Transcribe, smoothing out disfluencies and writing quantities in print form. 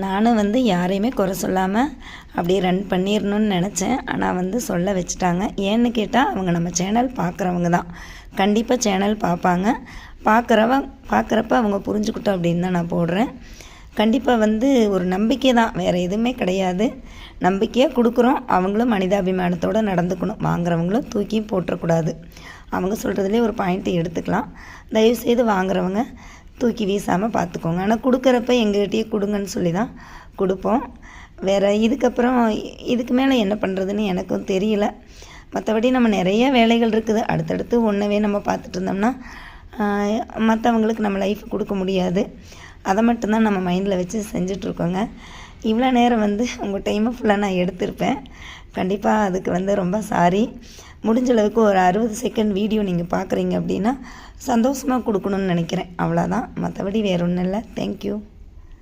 நானும் வந்து யாரையுமே குறை சொல்லாமல் அப்படியே ரன் பண்ணிடணும்னு நினச்சேன். ஆனால் வந்து சொல்ல வச்சுட்டாங்க. ஏன்னு கேட்டால் அவங்க நம்ம சேனல் பார்க்குறவங்க தான். கண்டிப்பாக சேனல் பார்ப்பாங்க. பார்க்குறப்ப அவங்க புரிஞ்சுக்கிட்டோம் அப்படின்னு தான் நான் போடுறேன். கண்டிப்பாக வந்து ஒரு நம்பிக்கை தான், வேறு எதுவுமே கிடையாது. நம்பிக்கையாக கொடுக்குறோம். அவங்களும் மனிதாபிமானத்தோடு நடந்துக்கணும். வாங்குறவங்களும் தூக்கி போட்டுறக்கூடாது. அவங்க சொல்கிறதுலே ஒரு பாயிண்ட்டு எடுத்துக்கலாம். தயவுசெய்து வாங்குறவங்க தூக்கி வீசாமல் பார்த்துக்கோங்க. ஆனால் கொடுக்குறப்ப எங்கள்கிட்டயே கொடுங்கன்னு சொல்லி தான் கொடுப்போம். வேறு இதுக்கு மேலே என்ன பண்ணுறதுன்னு எனக்கும் தெரியல. மற்றபடி நம்ம நிறைய வேலைகள் இருக்குது. அடுத்தடுத்து ஒன்றவே நம்ம பார்த்துட்டு இருந்தோம்னா மற்றவங்களுக்கு நம்ம லைஃப் கொடுக்க முடியாது. அதை மட்டும்தான் நம்ம மைண்டில் வச்சு செஞ்சிட்ருக்கோங்க. இவ்வளோ நேரம் வந்து உங்கள் டைமை ஃபுல்லாக நான் எடுத்திருப்பேன். கண்டிப்பாக அதுக்கு வந்து ரொம்ப சாரி. முடிஞ்ச அளவுக்கு ஒரு 60 செகண்ட் வீடியோ நீங்கள் பார்க்குறீங்க அப்படின்னா சந்தோஷமாக கொடுக்கணுன்னு நினைக்கிறேன். அவ்வளோதான், மற்றபடி வேறு ஒன்றும் இல்லை. தேங்க்யூ.